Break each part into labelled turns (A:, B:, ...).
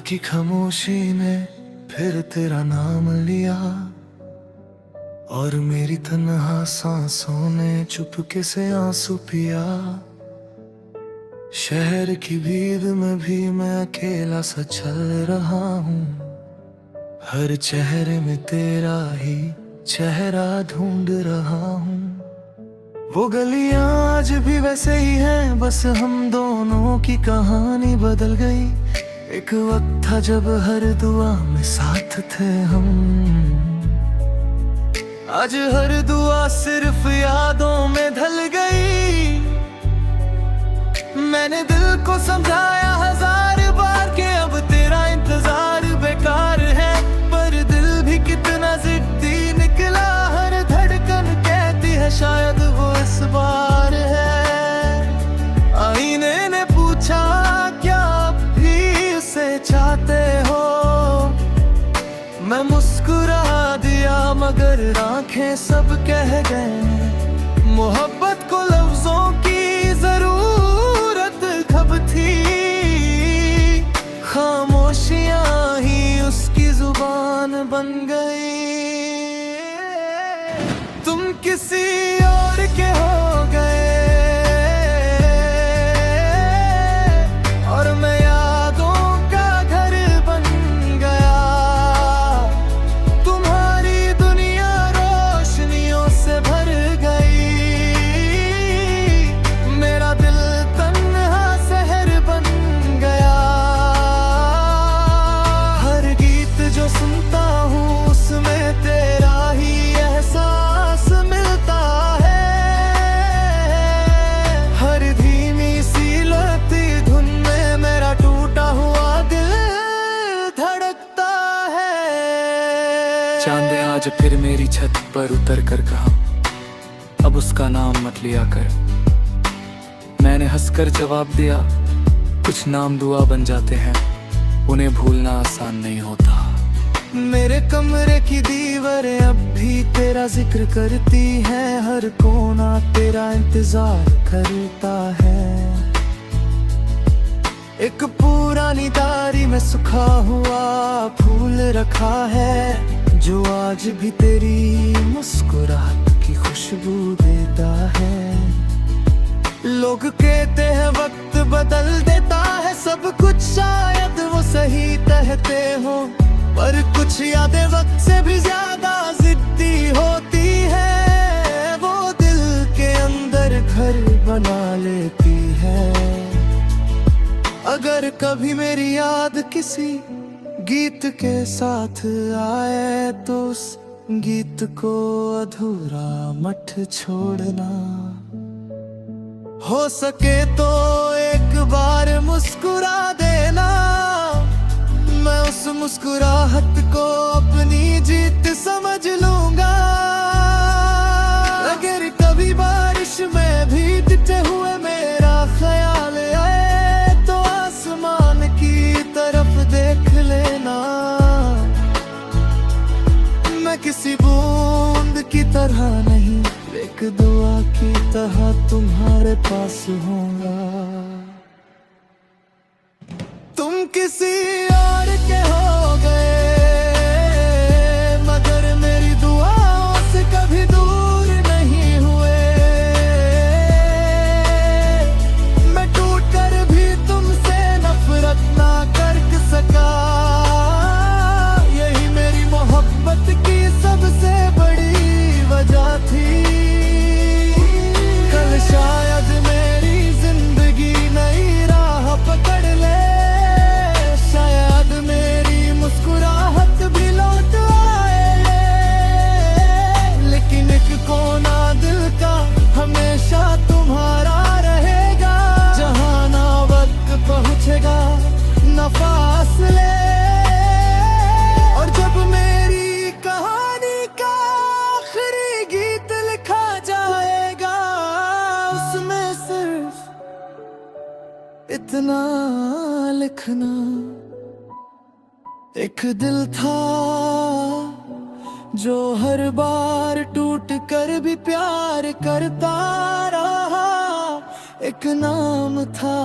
A: की खामोशी ने फिर तेरा नाम लिया, और मेरी तन्हा सांसों ने चुपके से आंसू पिया। शहर की भीड़ में भी मैं अकेला सा चल रहा हूँ, हर चेहरे में तेरा ही चेहरा ढूंढ रहा हूँ। वो गलियां आज भी वैसे ही हैं, बस हम दोनों की कहानी बदल गई। एक वक्त था जब हर दुआ में साथ थे हम, आज हर दुआ सिर्फ यादों में ढल गई। मैंने दिल को समझाया 1000 बार कि अब तेरा इंतजार बेकार है, पर दिल भी कितना जिद्दी निकला। हर धड़कन कहती है शायद वो इस बार है। आईने ने पूछा क्या अब भी उसे चाहते हो, मैं मुस्कुरा दिया मगर आंखें सब कह गए। मोहब्बत को लफ्जों की जरूरत कब थी, खामोशियां ही उसकी जुबान बन गई। तुम किसी और के हो गए और मैं यादों का घर बन गया। तुम्हारी दुनिया रोशनियों से भर गई, मेरा दिल तन्हा शहर बन गया। हर गीत जो सुनता हूँ उसमें तेरा ही एहसास मिलता है। हर धीमी सी लती धुन में मेरा टूटा हुआ दिल धड़कता है।
B: चांद ने आज फिर मेरी छत पर उतर कर कहा, अब उसका नाम मत लिया कर। मैंने हंसकर जवाब दिया, कुछ नाम दुआ बन जाते हैं, उन्हें भूलना आसान नहीं होता।
A: मेरे कमरे की दीवारें अब भी तेरा जिक्र करती है, हर कोना तेरा इंतजार करता है। एक पुरानी डायरी में सूखा हुआ फूल रखा है, जो आज भी तेरी मुस्कुराहट की खुशबू देता है। लोग कहते हैं वक्त बदल देता है सब कुछ, शायद वो सही कहते हो, पर कुछ यादें वक्त से भी ज्यादा जिद्दी होती है। वो दिल के अंदर घर बना लेती है। अगर कभी मेरी याद किसी गीत के साथ आए तो उस गीत को अधूरा मत छोड़ना। हो सके तो एक बार मुस्कुरा देना, मैं उस मुस्कुराहट को अपनी जीत समझ लूंगा। अगर कभी बारिश में भीगते हुए मेरा ख्याल आए तो आसमान की तरफ देख लेना। मैं किसी बूंद की तरह नहीं, एक दुआ की तरह तुम्हारे पास होऊंगा। तुम किसी और के हो गए मगर मेरी दुआओं से कभी दूर नहीं हुए। मैं टूट कर भी तुमसे नफरत ना कर सका, यही मेरी मोहब्बत की सबसे बड़ी वजह थी। कल शायद मेरी जिंदगी नई राह पकड़ ले, शायद मेरी मुस्कुराहट भी लौट आए, लेकिन एक कोना दिल का हमेशा तुम्हारा रहेगा। जहाँ ना वक्त पहुँचेगा न फासले, और जब मेरी कहानी का आखिरी गीत लिखा जाएगा, उसमें सिर्फ इतना लिखना, एक दिल था जो हर बार टूट कर भी प्यार करता रहा। एक नाम था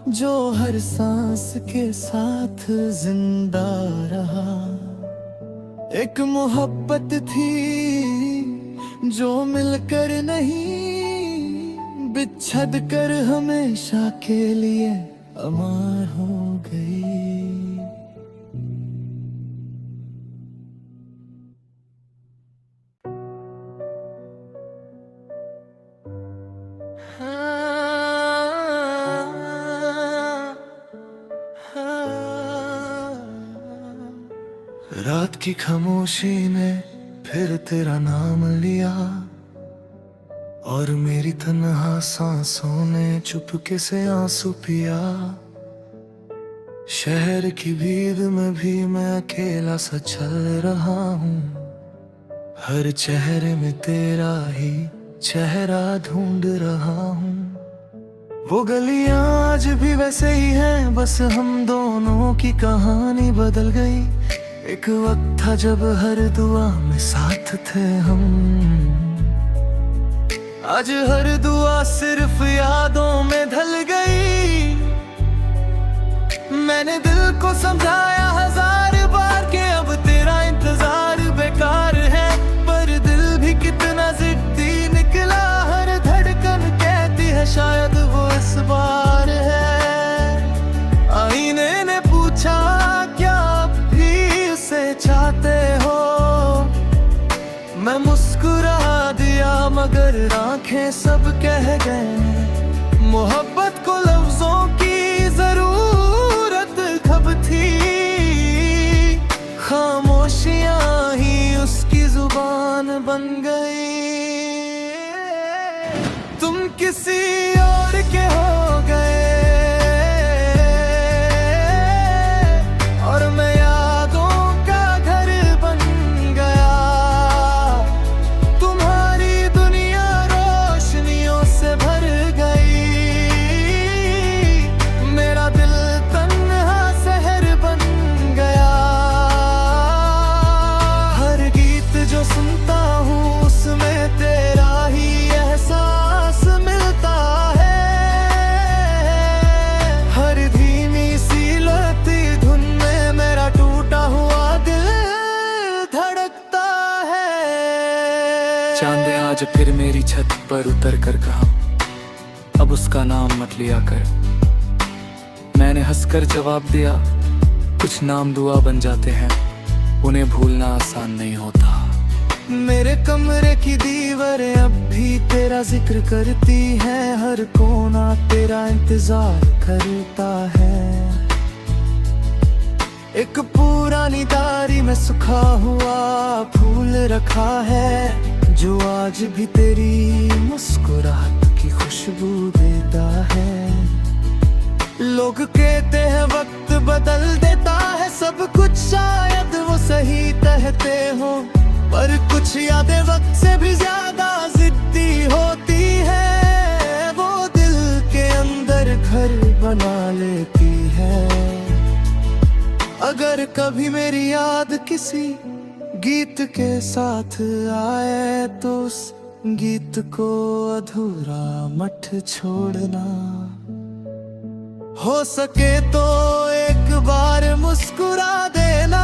A: जो हर सांस के साथ जिंदा रहा। एक मोहब्बत थी जो मिलकर नहीं बिछड़ कर हमेशा के लिए अमर हो गई। रात की खामोशी ने फिर तेरा नाम लिया और मेरी तन्हा सांसों ने चुपके से आंसू पिया। शहर की भीड़ में भी मैं अकेला सा चल रहा हूँ। हर चेहरे में तेरा ही चेहरा ढूंढ रहा हूँ। वो गलियां आज भी वैसे ही हैं, बस हम दोनों की कहानी बदल गई। एक वक्त था जब हर दुआ में साथ थे हम, आज हर दुआ सिर्फ यादों में ढल गई। मैंने दिल को समझाया हजार बार कि अब तेरा इंतजार बेकार है, पर दिल भी कितना जिद्दी निकला। हर धड़कन कहती है शायद वो इस बार है। आईने ने पूछा क्या अब भी उसे चाहते हो, मैं मुस्कुरा दिया मगर आंखें सब कह गए। मोहब्बत को लफ्जों की जरूरत कब थी, खामोशियां ही उसकी जुबान बन गई। तुम किसी और के हो गए और मैं यादों का घर बन गया। तुम्हारी दुनिया रोशनियों से भर गई, मेरा दिल तन्हा शहर बन गया। हर गीत जो सुनता हूँ उसमें तेरा ही एहसास मिलता है। हर धीमी सी लती धुन में मेरा टूटा हुआ दिल धड़कता है।
B: चांद ने आज फिर मेरी छत पर उतर कर कहा, अब उसका नाम मत लिया कर। मैंने हंसकर जवाब दिया, कुछ नाम दुआ बन जाते हैं, उन्हें भूलना आसान नहीं होता।
A: मेरे कमरे की दीवारें अब भी तेरा जिक्र करती हैं, हर कोना तेरा इंतजार करता है। एक पुरानी डायरी में सूखा हुआ फूल रखा है, जो आज भी तेरी मुस्कुराहट की खुशबू देता है। लोग कहते हैं वक्त बदल देता है सब कुछ, शायद वो सही कहते हो, पर कुछ यादें वक्त से भी ज्यादा जिद्दी होती है। वो दिल के अंदर घर बना लेती है। अगर कभी मेरी याद किसी गीत के साथ आए तो उस गीत को अधूरा मत छोड़ना। हो सके तो एक बार मुस्कुरा देना,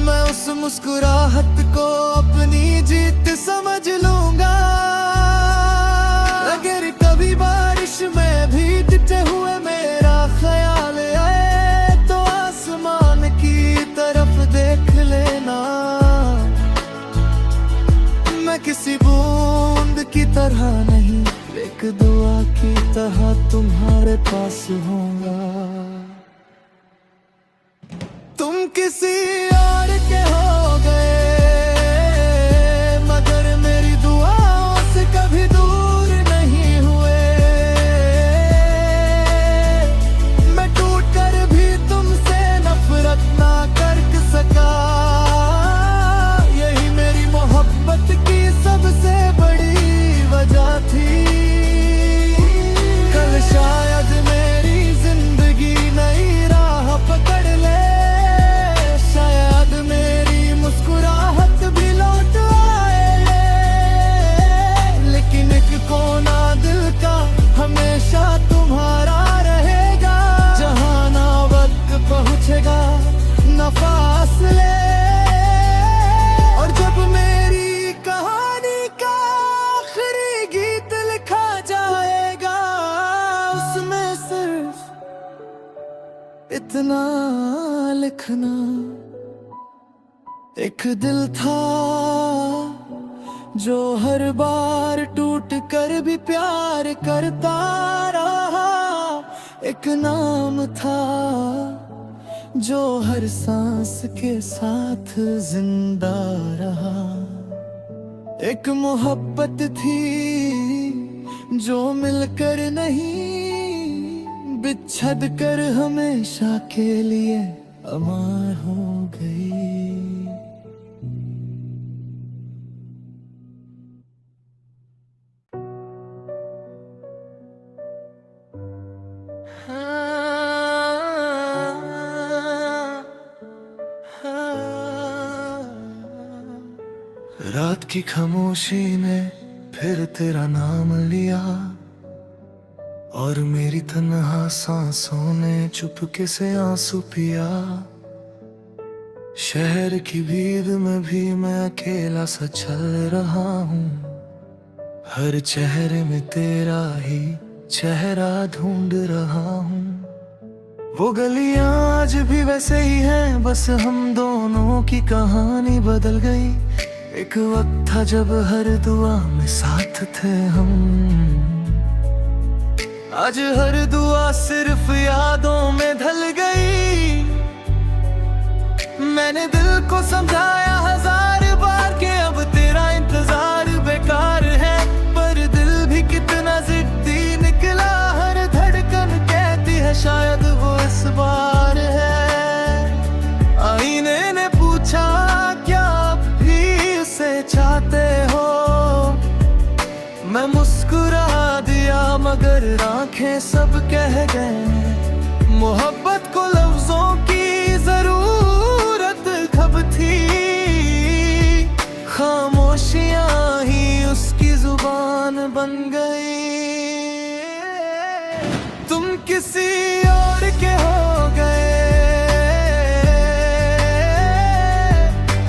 A: मैं उस मुस्कुराहट को अपनी जीत समझ लूंगा। अगर कभी बारिश में भीगते हुए मेरा ख्याल आए तो आसमान की तरफ देख लेना। मैं किसी बूंद की तरह नहीं, एक दुआ की तरह तुम्हारे पास होऊंगा। तुम किसी और के हो गए मगर मेरी दुआओं से कभी दूर नहीं हुए। मैं टूट कर भी तुमसे नफरत ना कर सका, यही मेरी मोहब्बत की सबसे बड़ी वजह थी। कल शायद मेरी जिंदगी नई राह पकड़ ले, शायद एक दिल था जो हर बार टूट कर भी प्यार करता रहा। एक नाम था जो हर सांस के साथ जिंदा रहा। एक मोहब्बत थी जो मिलकर नहीं बिछड़ कर हमेशा के लिए अमर हो गई। रात की खामोशी ने फिर तेरा नाम लिया और मेरी तन्हा सांसों ने चुपके से आंसू पिया। शहर की भीड़ में भी मैं अकेला सा चल रहा हूँ। हर चेहरे में तेरा ही चेहरा ढूंढ रहा हूँ। वो गलियां आज भी वैसे ही हैं, बस हम दोनों की कहानी बदल गई। एक वक्त था जब हर दुआ में साथ थे हम, आज हर दुआ सिर्फ यादों में ढल गई। मैंने दिल को समझाया हजार बार कि अब तेरा इंतजार बेकार है, पर दिल भी कितना जिद्दी निकला। हर धड़कन कहती है शायद वो इस बार है। आईने ने पूछा क्या अब भी उसे चाहते हो, मैं मुस्कुरा दिया मगर आंखें सब कह गए। मोहब्बत को लफ्जों की जरूरत कब थी, खामोशियां ही उसकी जुबान बन गई। तुम किसी और के हो गए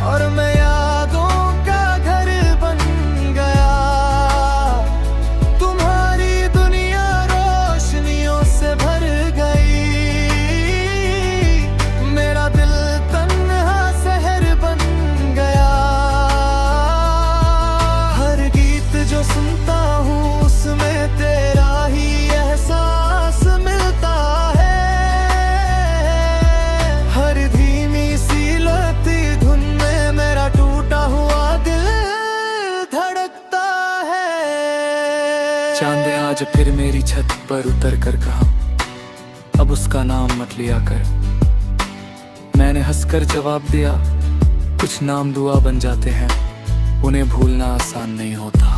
A: और मैं यादों का घर बन गया। तुम्हारी दुनिया रोशनियों से भर गई, मेरा दिल तन्हा शहर बन गया। हर गीत जो सुनता हूँ उसमें तेरा ही एहसास मिलता है। हर धीमी सी लती धुन में मेरा टूटा हुआ दिल धड़कता है।
B: चांद ने आज फिर मेरी छत पर उतर कर कहा, अब उसका नाम मत लिया कर। मैंने हंसकर जवाब दिया, कुछ नाम दुआ बन जाते हैं, उन्हें भूलना आसान नहीं होता।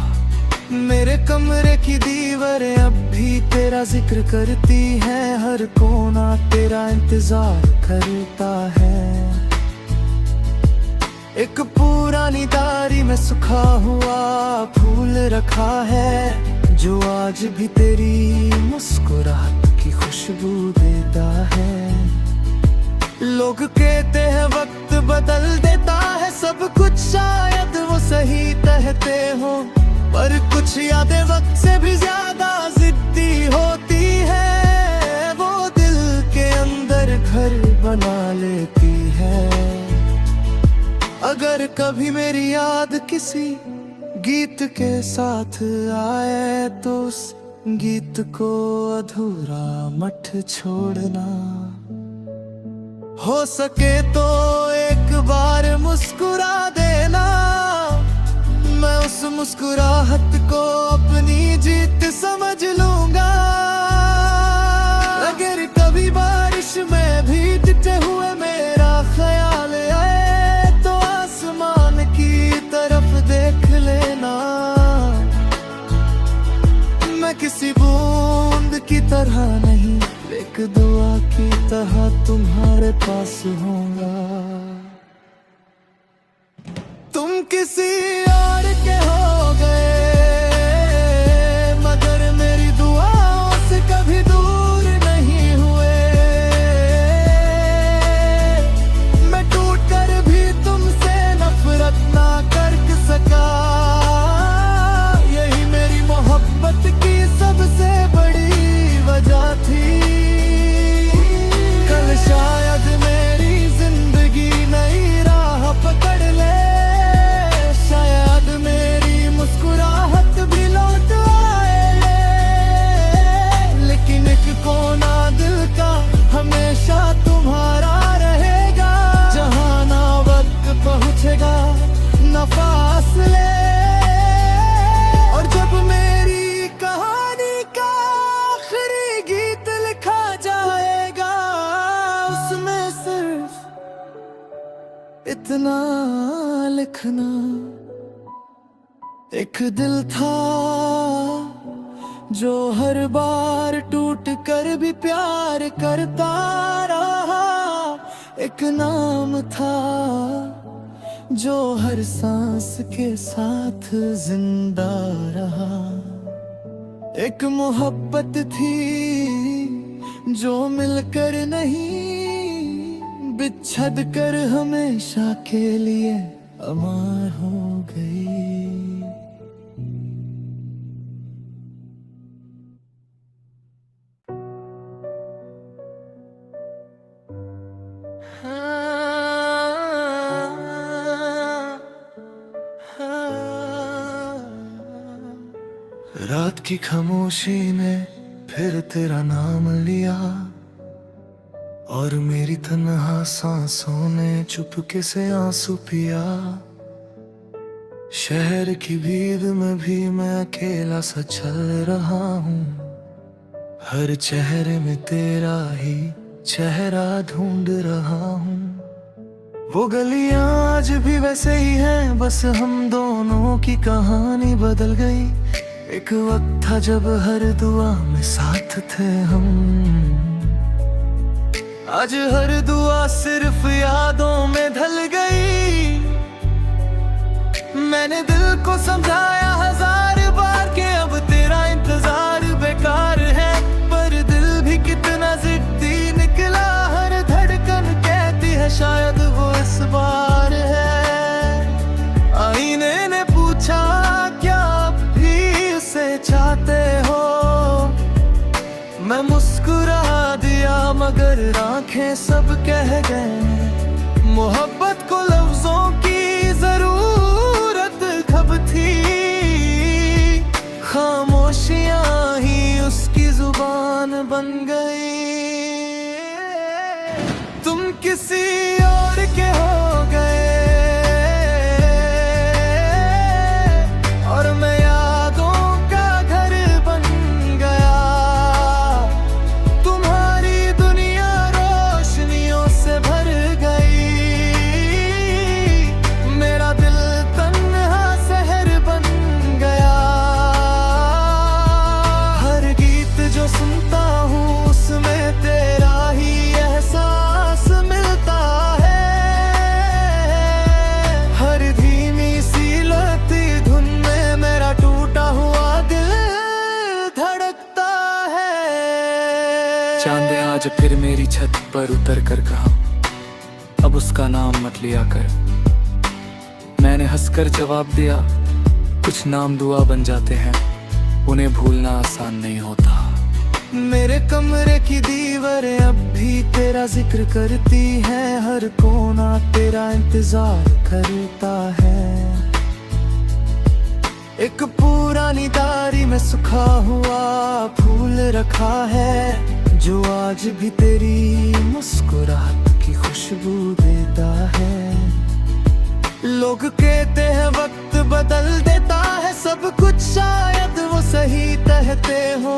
A: मेरे कमरे की दीवारें अब भी तेरा जिक्र करती हैं, हर कोना तेरा इंतजार करता है। एक पुरानी डायरी में सूखा हुआ फूल रखा है, जो आज भी तेरी मुस्कुराहट की खुशबू देता है। लोग कहते हैं वक्त बदल देता है सब कुछ, शायद वो सही कहते हो, पर कुछ यादें वक्त से भी ज्यादा जिद्दी होती है। वो दिल के अंदर घर बना लेती है। अगर कभी मेरी याद किसी गीत के साथ आए तो उस गीत को अधूरा मत छोड़ना। हो सके तो एक बार मुस्कुरा देना, मैं उस मुस्कुराहट को अपनी जीत समझ लूंगा। अगर कभी बारिश में भीगते हुए मेरा ख्याल आए तो आसमान की तरफ देख लेना। मैं किसी बूंद की तरह नहीं, एक दुआ की तरह तुम्हारे पास होऊंगा। तुम किसी और के हो गए मगर मेरी दुआओं से कभी दूर नहीं हुए। मैं टूट कर भी तुमसे नफरत ना कर सका, यही मेरी मोहब्बत की सबसे बड़ी वजह थी। कल शायद मेरी जिंदगी नई राह पकड़ इतना लिखना। एक दिल था जो हर बार टूट कर भी प्यार करता रहा। एक नाम था जो हर सांस के साथ जिंदा रहा। एक मोहब्बत थी जो मिलकर नहीं, बिछड़ कर हमेशा के लिए अमर हो गई। रात की खामोशी ने फिर तेरा नाम लिया, और मेरी तन्हा सांसों ने चुपके से आंसू पिया। शहर की भीड़ में भी मैं अकेला सा चल रहा हूँ, हर चेहरे में तेरा ही चेहरा ढूंढ रहा हूँ। वो गलियां आज भी वैसे ही हैं, बस हम दोनों की कहानी बदल गई। एक वक्त था जब हर दुआ में साथ थे हम, आज हर दुआ सिर्फ यादों में ढल गई। मैंने दिल को समझाया हजार बार के अब तेरा इंतजार बेकार है, पर दिल भी कितना जिद्दी निकला। हर धड़कन कहती है शायद वो इस बार है। आईने ने पूछा क्या अब भी उसे चाहते हो, मैं मुस्कुरा दिया मगर आंखें सब कह गए। मोहब्बत को लफ्जों की जरूरत कब थी, खामोशियां ही उसकी जुबान बन गई। तुम किसी और के हो गए और मैं यादों का घर बन गया। तुम्हारी दुनिया रोशनियों से भर गई, मेरा दिल तन्हा शहर बन गया। हर गीत जो सुनता हूँ उसमें तेरा ही एहसास मिलता है। हर धीमी सी लती धुन में मेरा टूटा हुआ दिल धड़कता है।
B: चांद ने आज फिर मेरी छत पर उतर कर कहा, अब उसका नाम मत लिया कर। मैंने हंसकर जवाब दिया, कुछ नाम दुआ बन जाते हैं, उन्हें भूलना आसान नहीं होता।
A: मेरे कमरे की दीवारें अब भी तेरा जिक्र करती हैं, हर कोना तेरा इंतजार करता है। एक पुरानी डायरी में सूखा हुआ फूल रखा है, जो आज भी तेरी मुस्कुराहट की खुशबू देता है। लोग कहते हैं वक्त बदल देता है सब कुछ, शायद वो सही कहते हो,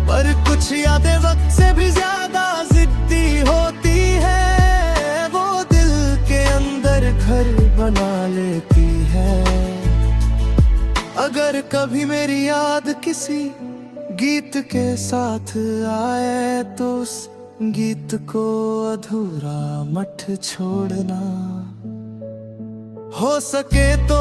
A: पर कुछ यादें वक्त से भी ज्यादा जिद्दी होती है। वो दिल के अंदर घर बना लेती है। अगर कभी मेरी याद किसी गीत के साथ आए तो उस गीत को अधूरा मत छोड़ना। हो सके तो